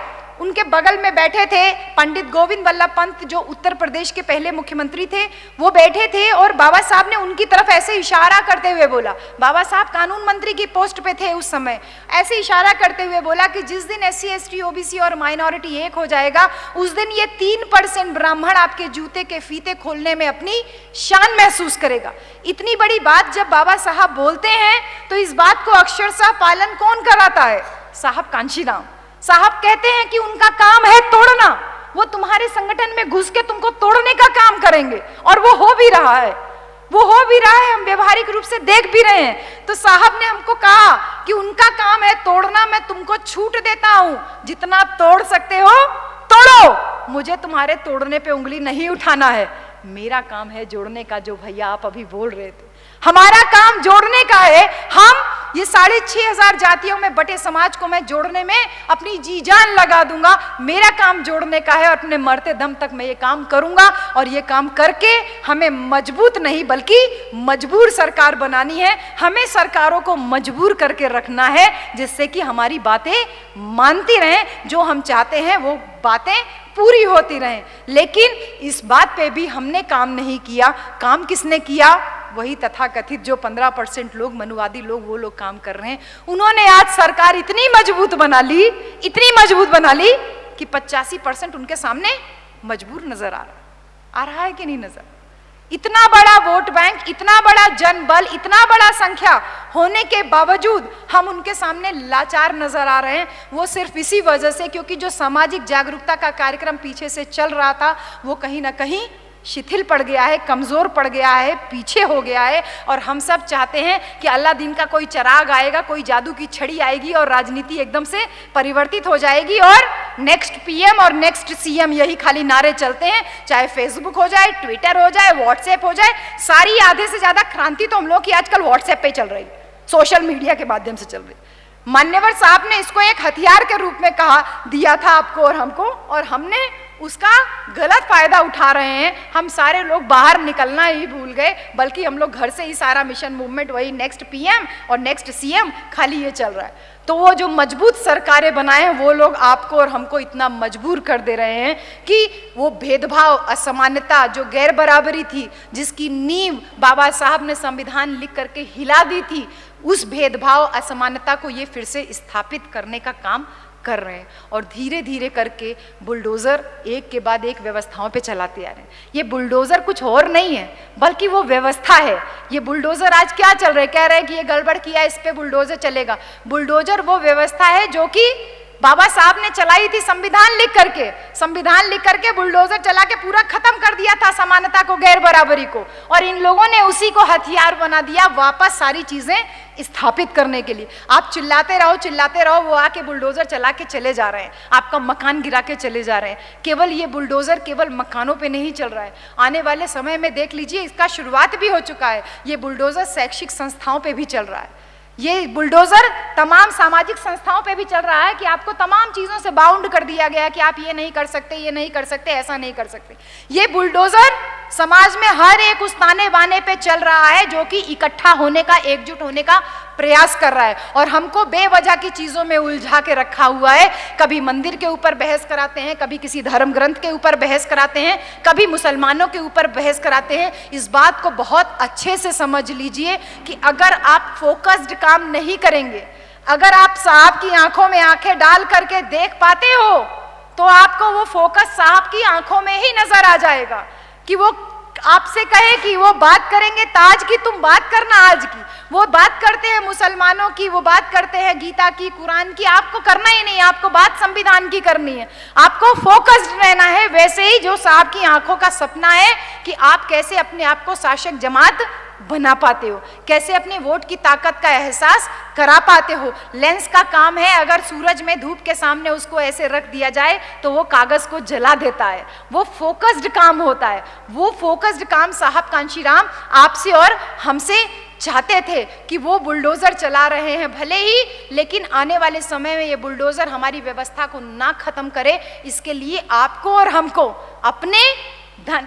उनके बगल में बैठे थे पंडित गोविंद वल्लभ पंत, जो उत्तर प्रदेश के पहले मुख्यमंत्री थे, वो बैठे थे और बाबा साहब ने उनकी तरफ ऐसे इशारा करते हुए बोला, बाबा साहब कानून मंत्री की पोस्ट पे थे उस समय, ऐसे इशारा करते हुए बोला कि जिस दिन SC, ST, OBC और माइनॉरिटी एक हो जाएगा, उस दिन ये 3% ब्राह्मण आपके जूते के फीते खोलने में अपनी शान महसूस करेगा। इतनी बड़ी बात जब बाबा साहब बोलते हैं, तो इस बात को अक्षरशः पालन कौन कराता है? साहब कांशीराम। साहब कहते हैं कि उनका काम है तोड़ना, वो तुम्हारे संगठन में घुस के तुमको तोड़ने का काम करेंगे, और वो हो भी रहा है, वो हो भी रहा है, हम व्यवहारिक रूप से देख भी रहे हैं। तो साहब ने हमको कहा कि उनका काम है तोड़ना, मैं तुमको छूट देता हूं, जितना तोड़ सकते हो तोड़ो, मुझे तुम्हारे तोड़ने पे उंगली नहीं उठाना है, मेरा काम है जोड़ने का। जो भैया आप अभी बोल रहे थे, हमारा काम जोड़ने का है। हम ये 6,500 जातियों में बटे समाज को मैं जोड़ने में अपनी जी जान लगा दूंगा, मेरा काम जोड़ने का है, और अपने मरते दम तक मैं ये काम करूंगा। और ये काम करके हमें मजबूत नहीं बल्कि मजबूर सरकार बनानी है। हमें सरकारों को मजबूर करके रखना है, जिससे कि हमारी बातें मानती रहें, जो हम चाहते हैं वो बातें पूरी होती रहें। लेकिन इस बात पे भी हमने काम नहीं किया। काम किसने किया? वही तथाकथित जो 15% लोग, मनुवादी लोग, वो लोग काम कर रहे हैं। उन्होंने आज सरकार इतनी मजबूत बना ली, इतनी मजबूत बना ली कि 85% उनके सामने मजबूर नजर आ रहा है कि नहीं नजर? इतना बड़ा वोट बैंक, इतना बड़ा जनबल, इतना बड़ा संख्या होने के बावजूद हम उनके सामने लाचार नजर आ रहे हैं। वो सिर्फ इसी वजह से, क्योंकि जो सामाजिक जागरूकता का कार्यक्रम पीछे से चल रहा था, वो कहीं ना कहीं शिथिल पड़ गया है, कमजोर पड़ गया है, पीछे हो गया है। और हम सब चाहते हैं कि अल्लाह दिन का कोई चिराग आएगा, कोई जादू की छड़ी आएगी और राजनीति एकदम से परिवर्तित हो जाएगी, और नेक्स्ट PM और नेक्स्ट CM यही खाली नारे चलते हैं। चाहे फेसबुक हो जाए, ट्विटर हो जाए, व्हाट्सएप हो जाए, सारी आधे से ज्यादा क्रांति तो हम लोग की आजकल व्हाट्सएप पे चल रही है, सोशल मीडिया के माध्यम से चल रही। मान्यवर साहब ने इसको एक हथियार के रूप में कहा दिया था आपको और हमको, और हमने उसका गलत फायदा उठा रहे हैं। हम सारे लोग बाहर निकलना ही भूल गए, बल्कि हम लोग घर से ही सारा मिशन मूवमेंट, वही नेक्स्ट PM और नेक्स्ट CM, खाली ये चल रहा है। तो वो जो मजबूत सरकारें बनाए हैं, वो लोग आपको और हमको इतना मजबूर कर दे रहे हैं कि वो भेदभाव, असमानता, जो गैर बराबरी थी, जिसकी नींव बाबा साहब ने संविधान लिख करके हिला दी थी, उस भेदभाव, असमानता को ये फिर से स्थापित करने का काम कर रहे हैं। और धीरे धीरे करके बुलडोजर एक के बाद एक व्यवस्थाओं पे चलाते आ रहे हैं। ये बुलडोजर कुछ और नहीं है, बल्कि वो व्यवस्था है। ये बुलडोजर आज क्या चल रहा है? कह रहे हैं कि ये गड़बड़ किया, इस पे बुलडोजर चलेगा। बुलडोजर वो व्यवस्था है जो कि बाबा साहब ने चलाई थी संविधान लिख करके बुलडोजर चला के पूरा खत्म कर दिया था समानता को, गैर बराबरी को, और इन लोगों ने उसी को हथियार बना दिया वापस सारी चीजें स्थापित करने के लिए। आप चिल्लाते रहो, वो आके बुलडोजर चला के चले जा रहे हैं, आपका मकान गिरा के चले जा रहे हैं। केवल ये बुलडोजर केवल मकानों पे नहीं चल रहा है, आने वाले समय में देख लीजिए इसका शुरुआत भी हो चुका है। ये बुलडोजर शैक्षिक संस्थाओं पे भी चल रहा है, ये बुलडोजर तमाम सामाजिक संस्थाओं पे भी चल रहा है कि आपको तमाम चीजों से बाउंड कर दिया गया कि आप ये नहीं कर सकते, ये नहीं कर सकते, ऐसा नहीं कर सकते। ये बुलडोजर समाज में हर एक उस ताने बाने पे चल रहा है जो कि इकट्ठा होने का, एकजुट होने का प्रयास कर रहा है, और हमको बेवजह की चीजों में उलझा के रखा हुआ है। कभी मंदिर के ऊपर बहस कराते हैं, कभी किसी धर्म ग्रंथ के ऊपर बहस कराते हैं, कभी मुसलमानों के ऊपर बहस कराते हैं। इस बात को बहुत अच्छे से समझ लीजिए कि अगर आप फोकस्ड काम नहीं करेंगे, अगर आप साहब की आंखों में आंखें डाल करके देख पाते हो तो आपको वो फोकस साहब की आंखों में ही नजर आ जाएगा कि वो आपसे कहे कि वो बात करेंगे ताज की, तुम बात करना आज की। वो बात करते हैं मुसलमानों की, वो बात करते हैं गीता की, कुरान की, आपको करना ही नहीं, आपको बात संविधान की करनी है, आपको फोकस्ड रहना है। वैसे ही जो साहब की आंखों का सपना है कि आप कैसे अपने आप को शासक जमात बना पाते हो, कैसे अपने वोट की ताकत का एहसास करा पाते हो। लेंस का काम है, अगर सूरज में धूप के सामने उसको ऐसे रख दिया जाए तो वो कागज को जला देता है, वो फोकस्ड काम होता है। वो फोकस्ड काम साहब कांशीराम आपसे और हमसे चाहते थे कि वो बुलडोजर चला रहे हैं भले ही, लेकिन आने वाले समय में ये बुलडोजर हमारी व्यवस्था को ना खत्म करे, इसके लिए आपको और हमको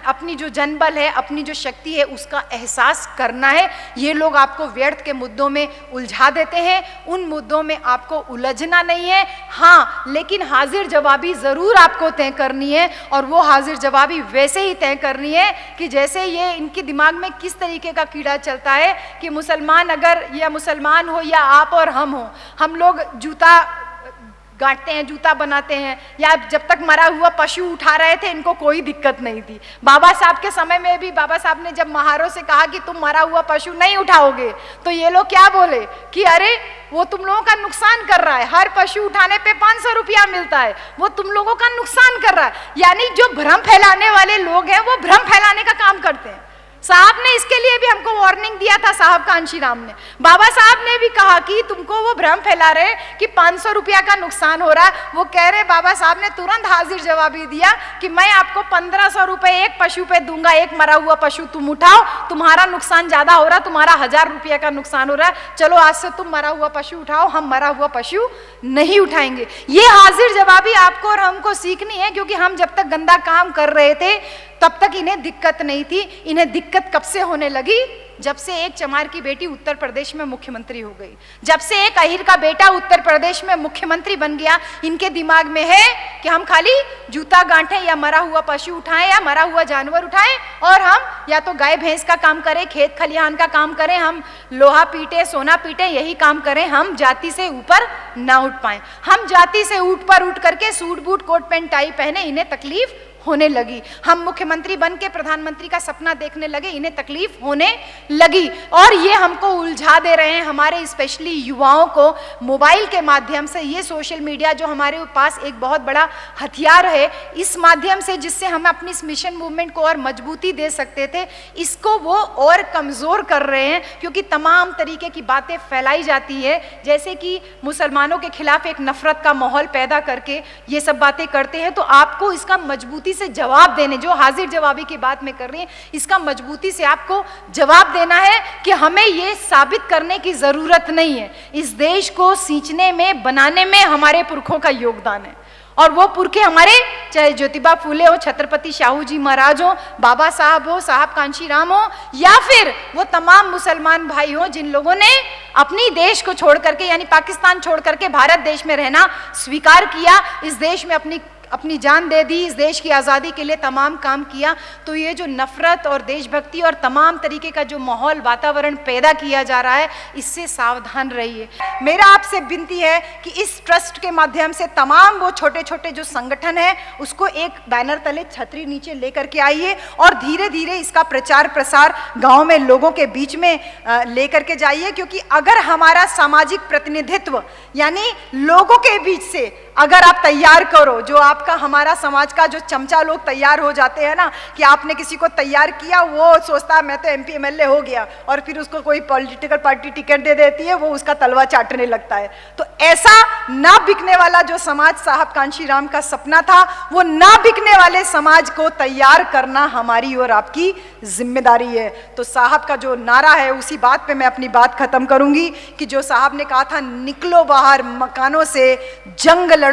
अपनी जो जनबल है, अपनी जो शक्ति है, उसका एहसास करना है। ये लोग आपको व्यर्थ के मुद्दों में उलझा देते हैं, उन मुद्दों में आपको उलझना नहीं है। हाँ, लेकिन हाजिर जवाबी जरूर आपको तय करनी है, और वो हाजिर जवाबी वैसे ही तय करनी है कि जैसे ये इनके दिमाग में किस तरीके का कीड़ा चलता है कि मुसलमान अगर या मुसलमान हो या आप और हम हो, हम लोग जूता गांठते हैं, जूता बनाते हैं, या जब तक मरा हुआ पशु उठा रहे थे इनको कोई दिक्कत नहीं थी। बाबा साहब के समय में भी बाबा साहब ने जब महारों से कहा कि तुम मरा हुआ पशु नहीं उठाओगे, तो ये लोग क्या बोले कि अरे वो तुम लोगों का नुकसान कर रहा है, हर पशु उठाने पे 500 रुपया मिलता है, वो तुम लोगों का नुकसान कर रहा है। यानी जो भ्रम फैलाने वाले लोग हैं वो भ्रम फैलाने का काम करते हैं। साहब ने इसके लिए भी हमको वार्निंग दिया था, साहब कांशीराम ने, बाबा साहब ने भी कहा कि तुमको वो भ्रम फैला रहे कि 500 रुपया का नुकसान हो रहा है। वो कह रहे, बाबा साहब ने तुरंत हाजिर जवाबी दिया कि मैं आपको 1500 रुपए एक पशु पे दूंगा, एक मरा हुआ पशु तुम उठाओ, तुम्हारा नुकसान ज्यादा हो रहा, तुम्हारा 1000 रुपया का नुकसान हो रहा है, चलो आज से तुम मरा हुआ पशु उठाओ, हम मरा हुआ पशु नहीं उठाएंगे। ये हाजिर जवाबी आपको और हमको सीखनी है, क्योंकि हम जब तक गंदा काम कर रहे थे तब तक इन्हें दिक्कत नहीं थी। इन्हें दिक्कत कब से होने लगी? जब से एक चमार की बेटी उत्तर प्रदेश में मुख्यमंत्री हो गई, जब से एक अहिर का बेटा उत्तर प्रदेश में मुख्यमंत्री बन गया, इनके दिमाग में है कि हम खाली जूता गांठें या मरा हुआ पशु उठाएं या मरा हुआ जानवर उठाएं, और हम या तो गाय भैंस का काम करें, खेत खलिहान का काम करें, हम लोहा पीटे, सोना पीटे, यही काम करें, हम जाति से ऊपर ना उठ पाए। हम जाति से ऊपर उठ करके suit boot coat pant tie पहने, इन्हें तकलीफ होने लगी। हम मुख्यमंत्री बन के प्रधानमंत्री का सपना देखने लगे, इन्हें तकलीफ होने लगी, और ये हमको उलझा दे रहे हैं, हमारे स्पेशली युवाओं को मोबाइल के माध्यम से। ये सोशल मीडिया जो हमारे पास एक बहुत बड़ा हथियार है, इस माध्यम से जिससे हम अपनी इस मिशन मूवमेंट को और मजबूती दे सकते थे, इसको वो और कमजोर कर रहे हैं, क्योंकि तमाम तरीके की बातें फैलाई जाती है, जैसे कि मुसलमानों के खिलाफ एक नफरत का माहौल पैदा करके ये सब बातें करते हैं। तो आपको इसका मजबूती से जवाब देने, जो हाजिर जवाबी की बात मैं कर रही हूं, इसका मजबूती से आपको जवाब देना है कि हमें ये साबित करने की जरूरत नहीं है, इस देश को सींचने में, बनाने में हमारे पुरखों का योगदान है। और वो पुरखे हमारे, चाहे ज्योतिबा फूले हो, छत्रपति शाहू जी महाराज हो, बाबा साहब हो, साहब कांशीराम हो, या फिर वो तमाम मुसलमान भाई हो जिन लोगों ने अपनी देश को छोड़ करके, यानी पाकिस्तान छोड़ करके भारत देश में रहना स्वीकार किया, इस देश में अपनी अपनी जान दे दी, इस देश की आज़ादी के लिए तमाम काम किया, तो ये जो नफरत और देशभक्ति और तमाम तरीके का जो माहौल वातावरण पैदा किया जा रहा है, इससे सावधान रहिए। मेरा आपसे विनती है कि इस ट्रस्ट के माध्यम से तमाम वो छोटे छोटे जो संगठन है उसको एक बैनर तले, छतरी नीचे लेकर के आइए और धीरे धीरे इसका प्रचार प्रसार गाँव में लोगों के बीच में लेकर के जाइए। क्योंकि अगर हमारा सामाजिक प्रतिनिधित्व यानी लोगों के बीच से अगर आप तैयार करो, जो आपका हमारा समाज का जो चमचा लोग तैयार हो जाते हैं ना, कि आपने किसी को तैयार किया, वो सोचता है मैं तो MP MLA हो गया, और फिर उसको कोई पॉलिटिकल पार्टी टिकट दे देती है, वो उसका तलवा चाटने लगता है। तो ऐसा ना बिकने वाला जो समाज साहब कांशीराम का सपना था, वो ना बिकने वाले समाज को तैयार करना हमारी और आपकी जिम्मेदारी है। तो साहब का जो नारा है, उसी बात पे मैं अपनी बात खत्म करूंगी कि जो साहब ने कहा था, निकलो बाहर मकानों से, जंग लड़ो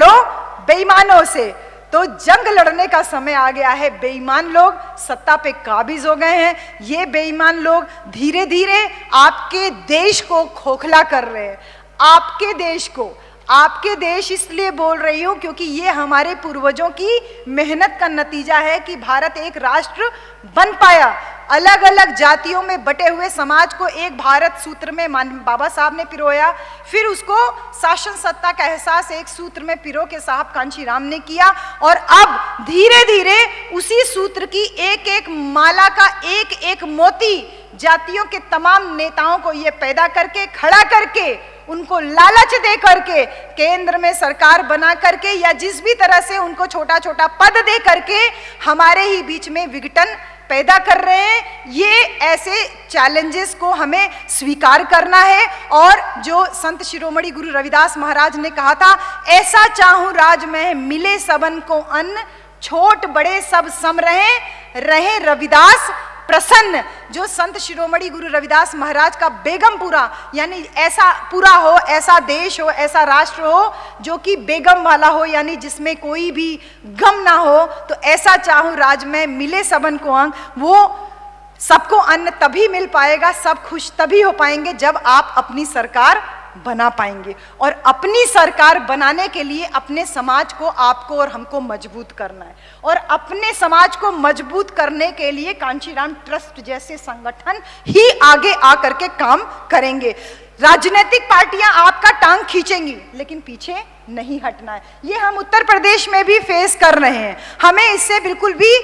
बेईमानों से। तो जंग लड़ने का समय आ गया है। बेईमान लोग सत्ता पे काबिज हो गए हैं। ये बेईमान लोग धीरे धीरे आपके देश को खोखला कर रहे हैं। आपके देश को, आपके देश इसलिए बोल रही हूं क्योंकि ये हमारे पूर्वजों की मेहनत का नतीजा है कि भारत एक राष्ट्र बन पाया। अलग अलग जातियों में बटे हुए समाज को एक भारत सूत्र में बाबा साहब ने पिरोया, फिर उसको शासन सत्ता का एहसास एक सूत्र में पिरो के साहब कांशीराम ने किया, और अब धीरे धीरे उसी सूत्र की एक एक माला का एक एक मोती जातियों के तमाम नेताओं को ये पैदा करके, खड़ा करके, उनको लालच दे करके, केंद्र में सरकार बना करके, या जिस भी तरह से उनको छोटा छोटा पद दे करके हमारे ही बीच में विघटन पैदा कर रहे हैं। ये ऐसे चैलेंजेस को हमें स्वीकार करना है। और जो संत शिरोमणि गुरु रविदास महाराज ने कहा था, ऐसा चाहूं राज में मिले सबन को अन्न, छोट बड़े सब सम रहे रविदास प्रसन्न। जो संत शिरोमणि गुरु रविदास महाराज का बेगमपुरा यानी ऐसा पूरा हो, ऐसा देश हो, ऐसा राष्ट्र हो जो कि बेगम वाला हो, यानी जिसमें कोई भी गम ना हो। तो ऐसा चाहूं राज में मिले सबन को अंग, वो सबको अन्न तभी मिल पाएगा, सब खुश तभी हो पाएंगे जब आप अपनी सरकार बना पाएंगे। और अपनी सरकार बनाने के लिए अपने समाज को, आपको और हमको मजबूत करना है। और अपने समाज को मजबूत करने के लिए कांशीराम ट्रस्ट जैसे संगठन ही आगे आकर के काम करेंगे। राजनीतिक पार्टियां आपका टांग खींचेंगी, लेकिन पीछे नहीं हटना है। ये हम उत्तर प्रदेश में भी फेस कर रहे हैं। हमें इससे बिल्कुल भी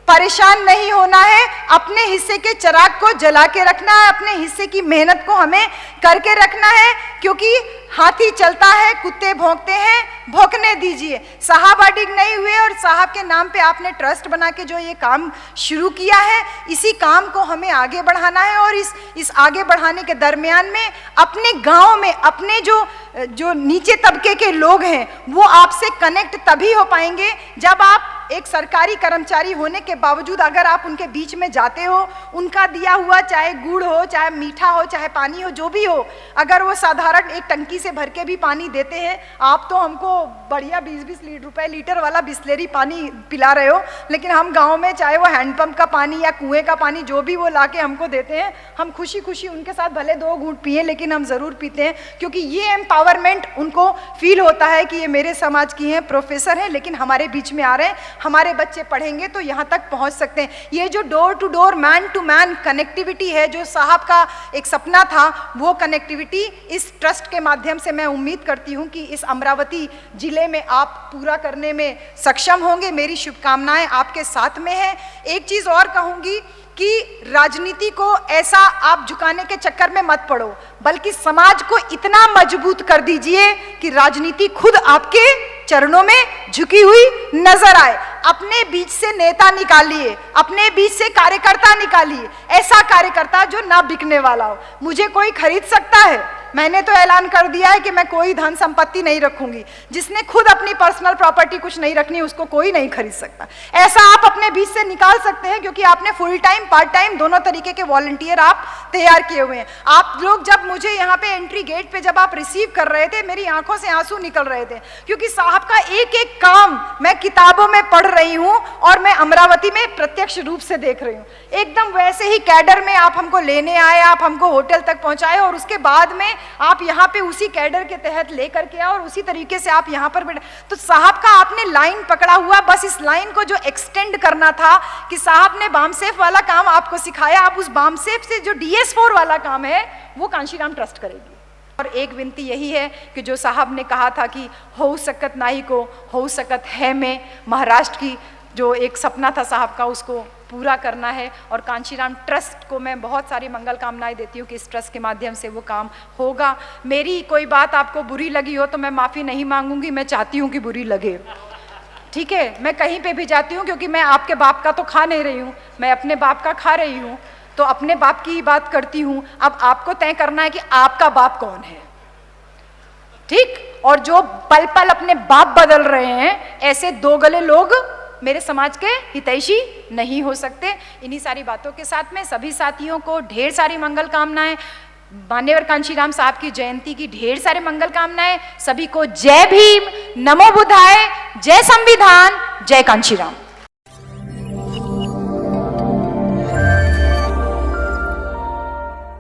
परेशान नहीं होना है। अपने हिस्से के चिराग को जला के रखना है, अपने हिस्से की मेहनत को हमें करके रखना है। क्योंकि हाथी चलता है, कुत्ते भौंकते हैं, भौंकने दीजिए। साहब अडिग नहीं हुए, और साहब के नाम पे आपने ट्रस्ट बना के जो ये काम शुरू किया है, इसी काम को हमें आगे बढ़ाना है। और इस आगे बढ़ाने के दरमियान में अपने गाँव में अपने जो नीचे तबके के लोग हैं, वो आपसे कनेक्ट तभी हो पाएंगे जब आप एक सरकारी कर्मचारी होने के बावजूद अगर आप उनके बीच में जाते हो, उनका दिया हुआ चाहे गुड़ हो, चाहे मीठा हो, चाहे पानी हो, जो भी हो, अगर वो साधारण एक टंकी से भर के भी पानी देते हैं, आप तो हमको बढ़िया 20-20 रुपए लीटर वाला बिस्लेरी पानी पिला रहे हो, लेकिन हम गांव में चाहे वो हैंडपंप का पानी या कुएं का पानी जो भी वो लाके हमको देते हैं, हम खुशी खुशी उनके साथ भले 2 घूंट पिए, लेकिन हम ज़रूर पीते हैं। क्योंकि ये एम्पावरमेंट उनको फील होता है कि ये मेरे समाज की हैं, प्रोफेसर हैं, लेकिन हमारे बीच में आ रहे हैं, हमारे बच्चे पढ़ेंगे तो यहाँ तक पहुँच सकते हैं। ये जो door to door, man to man connectivity है, जो साहब का एक सपना था, वो कनेक्टिविटी इस ट्रस्ट के माध्यम से मैं उम्मीद करती हूँ कि इस अमरावती जिले में आप पूरा करने में सक्षम होंगे। मेरी शुभकामनाएं आपके साथ में है। एक चीज़ और कहूँगी कि राजनीति को ऐसा आप झुकाने के चक्कर में मत पड़ो, बल्कि समाज को इतना मजबूत कर दीजिए कि राजनीति खुद आपके चरणों में झुकी हुई नजर आए। अपने बीच से नेता निकालिए, अपने बीच से कार्यकर्ता निकालिए, ऐसा कार्यकर्ता जो ना बिकने वाला हो। मुझे कोई खरीद सकता है, मैंने तो ऐलान कर दिया है कि मैं कोई धन संपत्ति नहीं रखूंगी। जिसने खुद अपनी पर्सनल प्रॉपर्टी कुछ नहीं रखनी, उसको कोई नहीं खरीद सकता। ऐसा आप अपने बीच से निकाल सकते हैं, क्योंकि आपने फुल टाइम पार्ट टाइम दोनों तरीके के वॉलंटियर आप तैयार किए हुए हैं। आप लोग जब मुझे यहाँ पे एंट्री गेट पे जब आप रिसीव कर रहे थे, मेरी आंखों से आंसू निकल रहे थे, क्योंकि साहब का एक एक काम मैं किताबों में पढ़ रही हूँ और मैं अमरावती में प्रत्यक्ष रूप से देख रही हूँ। एकदम वैसे ही कैडर में आप हमको लेने आए, आप हमको होटल तक पहुँचाए, और उसके बाद में आप यहाँ पे उसी कैडर के तहत लेकर के आओ और उसी तरीके से आप यहाँ पर बैठे। तो साहब का आपने लाइन पकड़ा हुआ, बस इस लाइन को जो एक्सटेंड करना था कि साहब ने बामसेफ वाला काम आपको सिखाया, आप उस बामसेफ से जो DS4 वाला काम है वो कांशीराम ट्रस्ट करेगी। और एक विनती यही है कि जो साहब ने कहा था कि हो सकत नाही को हो सकत है में, महाराष्ट्र की जो एक सपना था साहब का उसको पूरा करना है। और कांशीराम ट्रस्ट को मैं बहुत सारी मंगल कामनाएं देती हूँ कि इस ट्रस्ट के माध्यम से वो काम होगा। मेरी कोई बात आपको बुरी लगी हो तो मैं माफ़ी नहीं मांगूंगी, मैं चाहती हूँ कि बुरी लगे, ठीक है। मैं कहीं पे भी जाती हूँ क्योंकि मैं आपके बाप का तो खा नहीं रही हूँ, मैं अपने बाप का खा रही हूँ, तो अपने बाप की ही बात करती हूँ। अब आपको तय करना है कि आपका बाप कौन है, ठीक। और जो पल पल अपने बाप बदल रहे हैं, ऐसे दो गले लोग मेरे समाज के हितैषी नहीं हो सकते। इन्हीं सारी बातों के साथ में सभी साथियों को ढेर सारी मंगल कामनाएं, मान्यवर कांशीराम साहब की जयंती की ढेर सारे मंगल कामनाएं। सभी को जय भीम, नमो बुद्धाय, जय संविधान, जय कांशीराम।